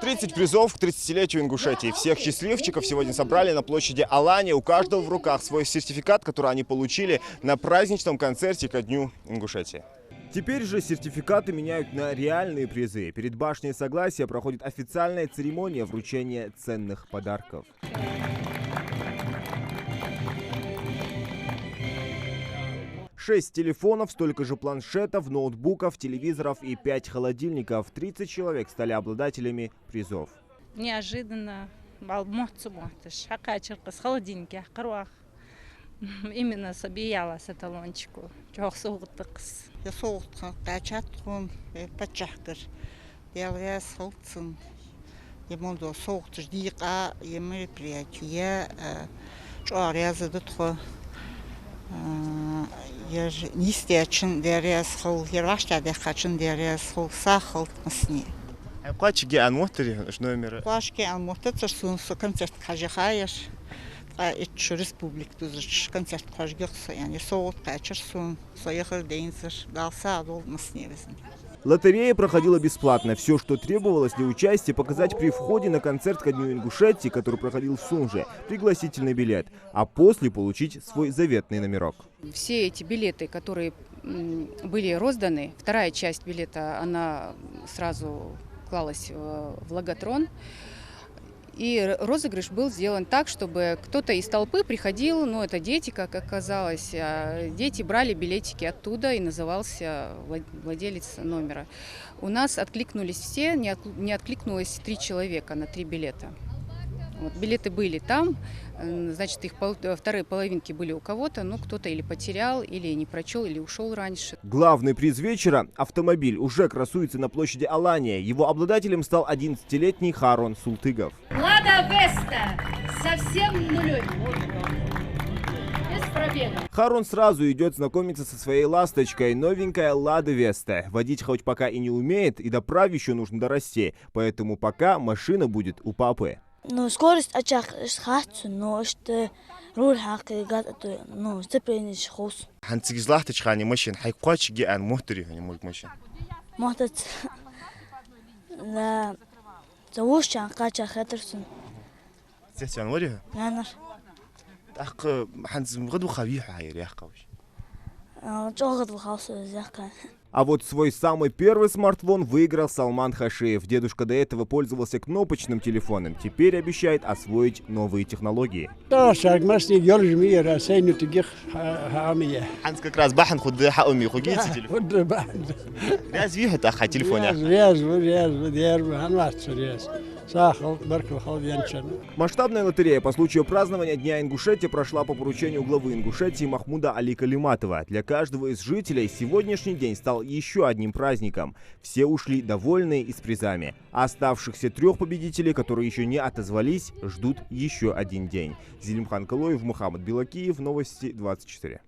30 призов к 30-летию Ингушетии. Всех счастливчиков сегодня собрали на площади Алания. У каждого в руках свой сертификат, который они получили на праздничном концерте ко Дню Ингушетии. Теперь же сертификаты меняют на реальные призы. Перед башней Согласия проходит официальная церемония вручения ценных подарков. 6 телефонов, столько же планшетов, ноутбуков, телевизоров и 5 холодильников. 30 человек стали обладателями призов. Неожиданно. Именно собияла с эталончику. Я соғытқа қачатқым, пачақыр. Я соғытсын. Емондо соғытыр дейқа, емі приятия, жоғарязы дұтқы. Я нестечин дәрес қыл, ервашта дәқачын дәрес қыл, сақыл мысни. Қачыге анмотыры номері? Қачыге анмотыр тұрсынсы концерт қажықайыр. İç Respublik düzüş konser қажгықсы, yani соғыт қачырсын, сояхыр дейінсір, далса olmasın nevесін. Лотерея проходила бесплатно. Все, что требовалось для участия, показать при входе на концерт ко Дню Ингушетии, который проходил в Сунже, пригласительный билет, а после получить свой заветный номерок. Все эти билеты, которые были розданы, вторая часть билета, она сразу клалась в логатрон. И розыгрыш был сделан так, чтобы кто-то из толпы приходил, ну это дети, как оказалось, дети брали билетики оттуда и назывался владелец номера. У нас откликнулись все, не откликнулось 3 человека на 3 билета. Вот, билеты были там, значит, их вторые половинки были у кого-то, но кто-то или потерял, или не прочел, или ушел раньше. Главный приз вечера – автомобиль, уже красуется на площади Алания. Его обладателем стал 11-летний Харон Султыгов. Лада Веста, совсем нулевой. Без пробега. Харон сразу идет знакомиться со своей ласточкой. Новенькая Лада Веста. Водить хоть пока и не умеет, и до прав еще нужно дорасти. Поэтому пока машина будет у папы. Ну, скорость очахаться, но что руль хакки гадату, ну, цепенешь хос. Ханцигиз ласточка не машин, хайквачиги ан мотори не мой машин. Мотот на завушчан кача хетерсон. Здесь он вроде? Нанар. Так ханц мгду хавих хайр яхкавш. Джогад вхауса зяка. А вот свой самый первый смартфон выиграл Салман Хашиев. Дедушка до этого пользовался кнопочным телефоном. Теперь обещает освоить новые технологии. Ханс как раз бахан худ хауми хугити телефон. Разве это ха телефоне? Масштабная лотерея по случаю празднования Дня Ингушетии прошла по поручению главы Ингушетии Махмуда Али Калиматова. Для каждого из жителей сегодняшний день стал еще одним праздником. Все ушли довольные и с призами. А оставшихся 3 победителей, которые еще не отозвались, ждут еще один день. Зелимхан Калоев, Мухаммад Белакиев, Новости 24.